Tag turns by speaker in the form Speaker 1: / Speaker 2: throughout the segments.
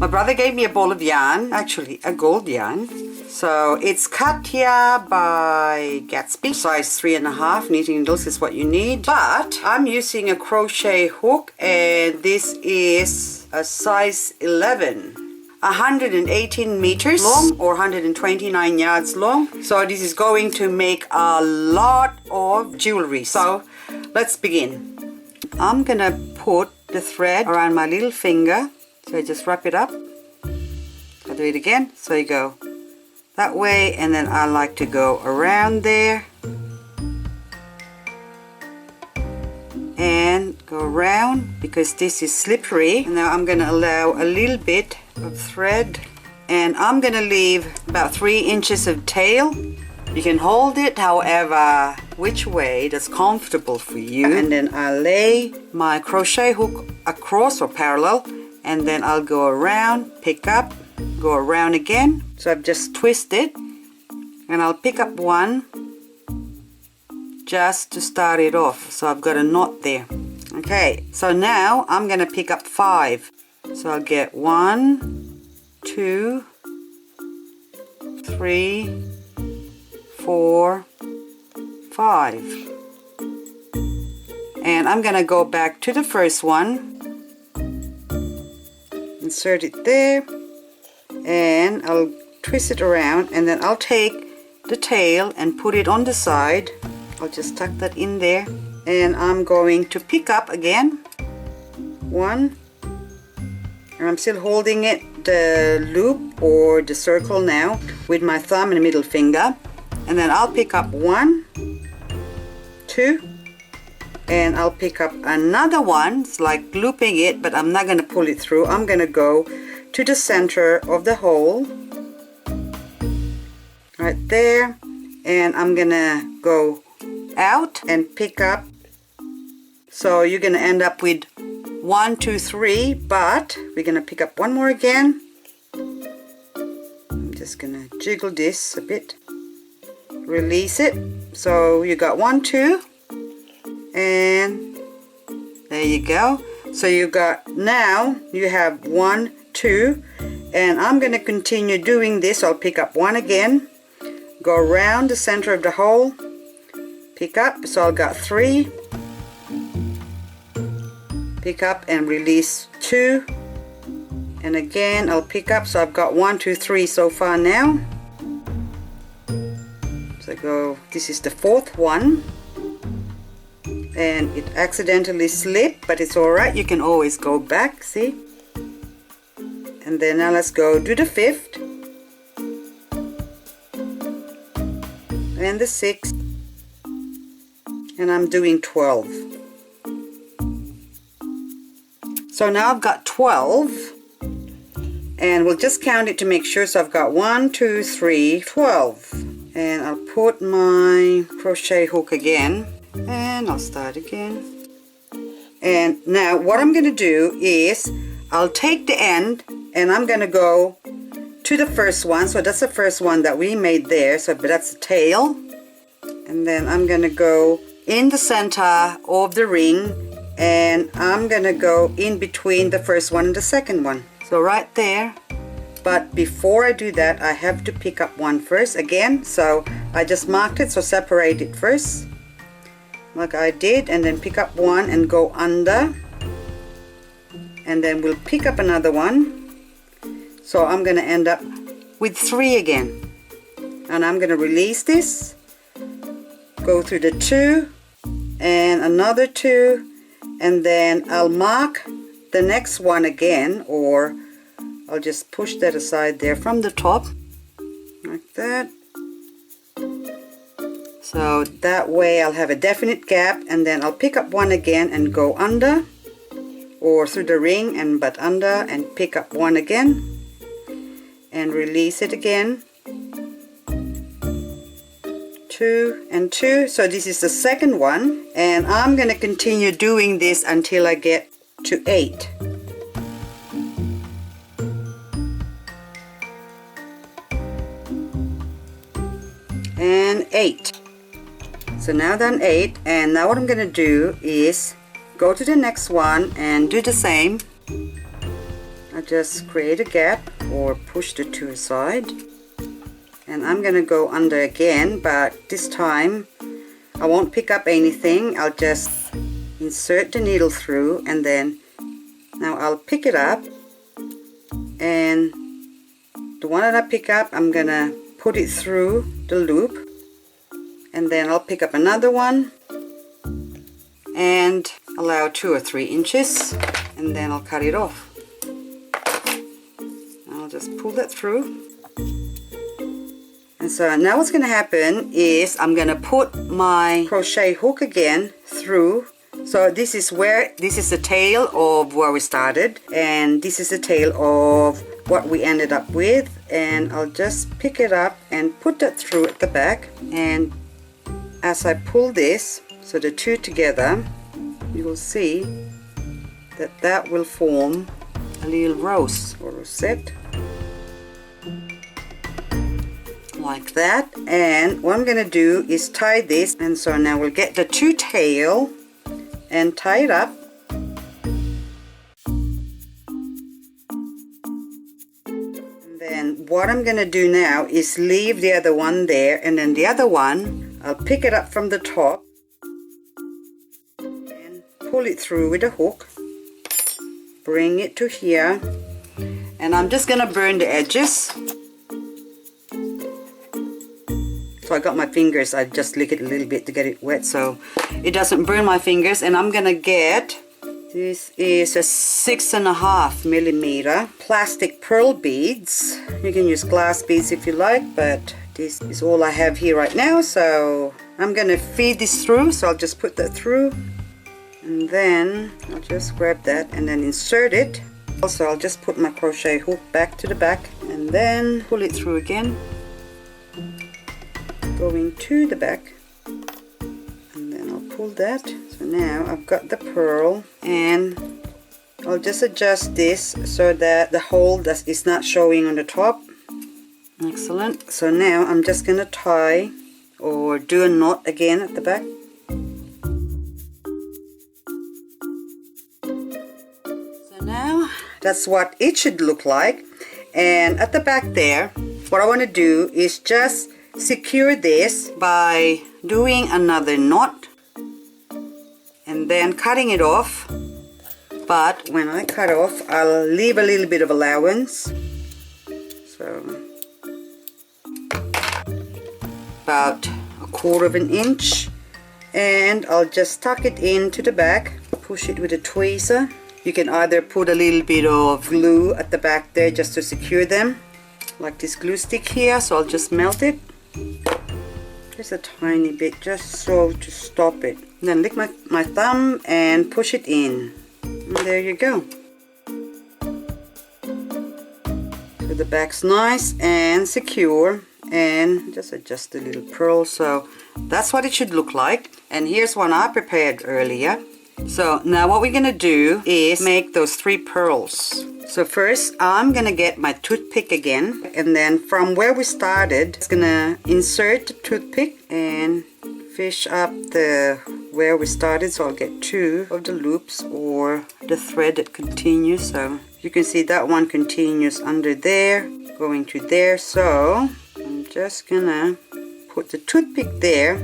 Speaker 1: My brother gave me a ball of yarn, actually a gold yarn. So it's Katia by Gatsby, size 3.5 knitting needles is what you need. But I'm using a crochet hook, and this is a size 11. 118 meters long or 129 yards long. So this is going to make a lot of jewelry. So let's begin. I'm gonna put the thread around my little finger. So I just wrap it up. I'll do it again. So you go that way, and then I like to go around there and go around because this is slippery. And now I'm gonna allow a little bit of thread, and I'm gonna leave about 3 inches of tail. You can hold it however which way that's comfortable for you, and then I lay my crochet hook across or parallel, and then I'll go around, pick up, go around again. So I've just twisted, and I'll pick up one just to start it off. So I've got a knot there. Okay, so now I'm gonna pick up 5. So I'll get 1, 2, 3, 4, 5. And I'm gonna go back to the first one, insert it there, and I'll twist it around, and then I'll take the tail and put it on the side. I'll just tuck that in there, and I'm going to pick up again 1, and I'm still holding it, the loop or the circle now, with my thumb and middle finger, and then I'll pick up 1, 2, and I'll pick up another one. It's like looping it, but I'm not going to pull it through. I'm going to go to the center of the hole right there, and I'm going to go out and pick up. So you're going to end up with 1, 2, 3, but we're going to pick up one more again. I'm just going to jiggle this a bit, release it. So you got 1, 2, and there you go. So you got, now you have 1, 2, and I'm going to continue doing this. I'll pick up 1 again, go around the center of the hole, pick up. So I've got 3, pick up and release 2, and again I'll pick up. So I've got 1, 2, 3 so far now. So I go, this is the 4th one, and it accidentally slipped, but it's alright, you can always go back, see? And then now let's go do the 5th and the 6th, and I'm doing 12. So now I've got 12, and we'll just count it to make sure. So I've got 1, 2, 3, 12, and I'll put my crochet hook again, and I'll start again. And now what I'm going to do is I'll take the end, and I'm going to go to the first one. So that's the first one that we made there, so but that's the tail, and then I'm going to go in the center of the ring, and I'm gonna go in between the first one and the second one, so right there. But before I do that, I have to pick up one first again. So I just marked it, so separate it first like I did, and then pick up one and go under, and then we'll pick up another one. So I'm gonna end up with 3 again, and I'm gonna release this, go through the 2 and another 2, and then I'll mark the next one again, or I'll just push that aside there from the top like that. So that way I'll have a definite gap, and then I'll pick up one again and go under, or through the ring and but under, and pick up one again and release it again. 2 and 2. So this is the second one, and I'm going to continue doing this until I get to 8. And 8. So now done 8, and now what I'm going to do is go to the next one and do the same. I just create a gap or push the two aside, and I'm gonna go under again, but this time I won't pick up anything. I'll just insert the needle through, and then now I'll pick it up, and the one that I pick up, I'm gonna put it through the loop, and then I'll pick up another one and allow 2 or 3 inches, and then I'll cut it off. I'll just pull that through. And so now what's going to happen is I'm going to put my crochet hook again through. So this is the tail of where we started, and this is the tail of what we ended up with, and I'll just pick it up and put that through at the back. And as I pull this, so the two together, you will see that that will form a little rose or rosette like that. And what I'm going to do is tie this, and so now we'll get the two tail and tie it up. And then what I'm going to do now is leave the other one there, and then the other one I'll pick it up from the top and pull it through with a hook, bring it to here, and I'm just going to burn the edges. So I got my fingers, I just lick it a little bit to get it wet so it doesn't burn my fingers. And I'm gonna get, this is a 6.5 millimeter plastic pearl beads. You can use glass beads if you like, but this is all I have here right now. So I'm gonna feed this through, so I'll just put that through, and then I'll just grab that and then insert it. Also, I'll just put my crochet hook back to the back and then pull it through again, going to the back, and then I'll pull that. So now I've got the pearl, and I'll just adjust this so that the hole is not showing on the top. Excellent. So now I'm just gonna tie or do a knot again at the back. So now that's what it should look like. And at the back there, what I want to do is just secure this by doing another knot and then cutting it off. But when I cut off, I'll leave a little bit of allowance, so about 1/4 inch, and I'll just tuck it into the back, push it with a tweezer. You can either put a little bit of glue at the back there just to secure them, like this glue stick here, so I'll just melt it. Just a tiny bit, just so to stop it. And then lick my thumb and push it in. And there you go. So the back's nice and secure, and just adjust the little pearl. So that's what it should look like. And here's one I prepared earlier. So now what we're gonna do is make those 3 pearls. So first I'm gonna get my toothpick again, and then from where we started, it's gonna insert the toothpick and fish up where we started. So I'll get 2 of the loops or the thread that continues. So you can see that one continues under there, going to there. So I'm just gonna put the toothpick there,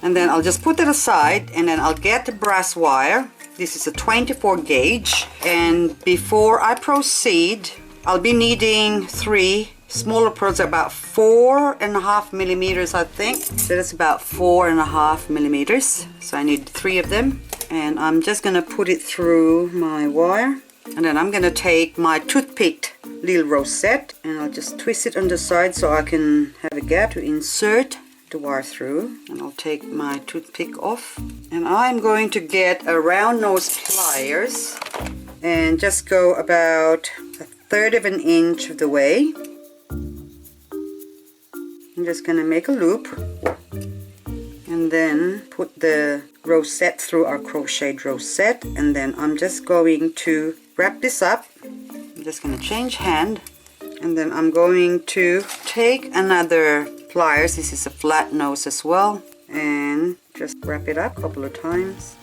Speaker 1: and then I'll just put that aside, and then I'll get the brass wire. This is a 24 gauge, and before I proceed, I'll be needing 3 smaller pearls, about 4.5 millimeters, I think. So that's about 4.5 millimeters. So I need 3 of them, and I'm just gonna put it through my wire, and then I'm gonna take my toothpicked little rosette, and I'll just twist it on the side so I can have a gap to insert the wire through. And I'll take my toothpick off, and I'm going to get a round nose pliers and just go about 1/3 inch of the way. I'm just gonna make a loop and then put the rosette through our crocheted rosette, and then I'm just going to wrap this up. I'm just gonna change hand, and then I'm going to take another pliers, this is a flat nose as well, and just wrap it up a couple of times.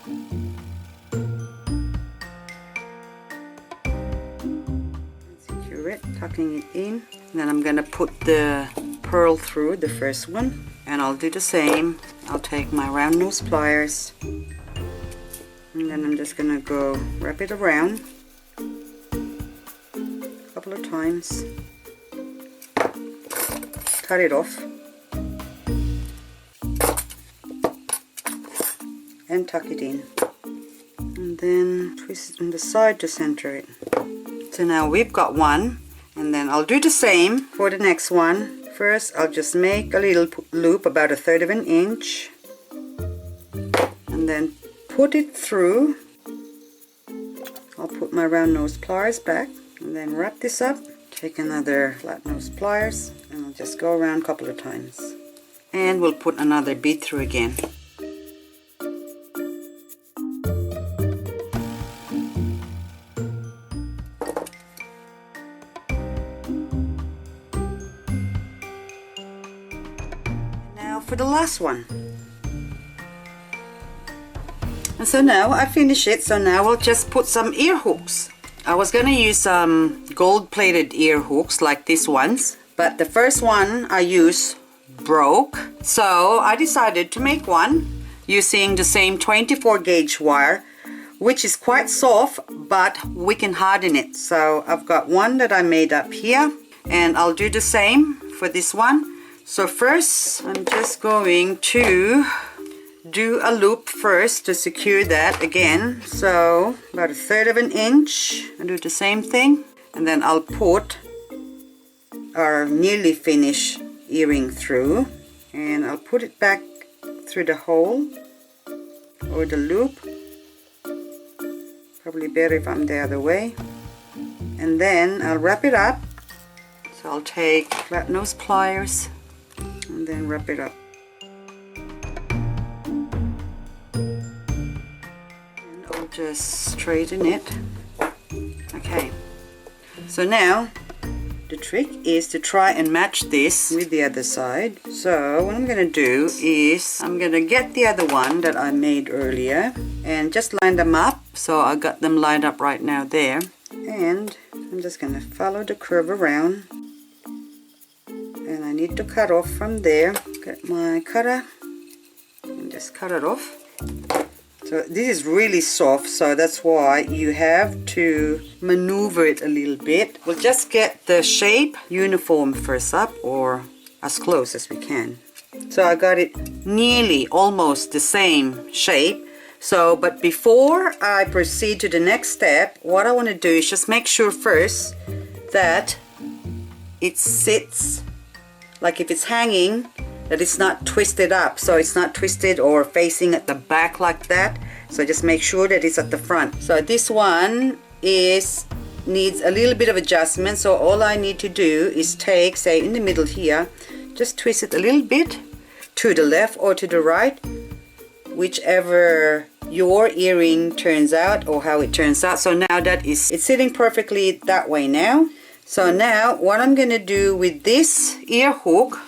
Speaker 1: tucking it in. And then I'm going to put the pearl through the first one, and I'll do the same. I'll take my round nose pliers, and then I'm just going to go wrap it around a couple of times, cut it off, and tuck it in, and then twist it on the side to center it. So now we've got one, and then I'll do the same for the next one. First I'll just make a little loop about 1/3 of an inch, and then put it through. I'll put my round nose pliers back, and then wrap this up, take another flat nose pliers, and I'll just go around a couple of times, and we'll put another bead through again. For the last one. And so now I finish it, so now we'll just put some ear hooks. I was gonna use some gold plated ear hooks like these ones, but the first one I used broke, so I decided to make one using the same 24 gauge wire, which is quite soft, but we can harden it. So I've got one that I made up here, and I'll do the same for this one. So first I'm just going to do a loop first to secure that again. So about 1/3 of an inch. I'll do the same thing, and then I'll put our nearly finished earring through, and I'll put it back through the hole or the loop. Probably better if I'm the other way. And then I'll wrap it up. So I'll take flat nose pliers and then wrap it up. And I'll just straighten it. Okay, so now the trick is to try and match this with the other side. So what I'm going to do is I'm going to get the other one that I made earlier and just line them up. So I got them lined up right now there, and I'm just going to follow the curve around. And I need to cut off from there. Get my cutter and just cut it off. So this is really soft, so that's why you have to maneuver it a little bit. We'll just get the shape uniform first up, or as close as we can. So I got it nearly almost the same shape. So, but before I proceed to the next step, what I want to do is just make sure first that it sits, like if it's hanging, that it's not twisted up, so it's not twisted or facing at the back like that. So just make sure that it's at the front. So this one needs a little bit of adjustment, so all I need to do is take, say in the middle here, just twist it a little bit to the left or to the right, whichever your earring turns out or how it turns out. So now that it's sitting perfectly that way now. So now what I'm going to do with this ear hook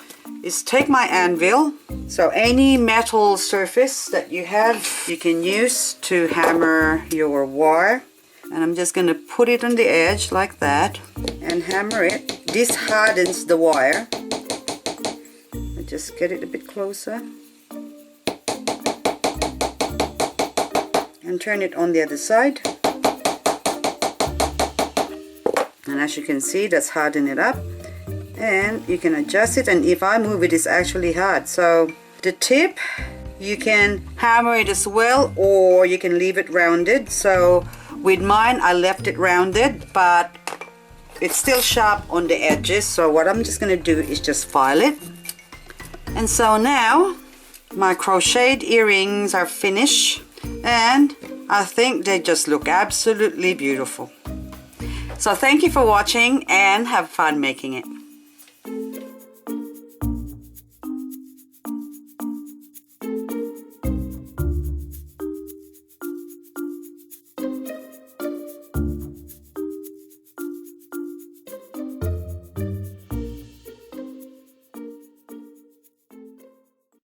Speaker 1: is take my anvil. So any metal surface that you have, you can use to hammer your wire. And I'm just going to put it on the edge like that and hammer it. This hardens the wire. I just get it a bit closer. And turn it on the other side. And as you can see, that's hardened it up. And you can adjust it, and if I move it, it's actually hard. So the tip, you can hammer it as well, or you can leave it rounded. So with mine, I left it rounded, but it's still sharp on the edges. So what I'm just going to do is just file it. And so now my crocheted earrings are finished, and I think they just look absolutely beautiful. So thank you for watching, and have fun making it.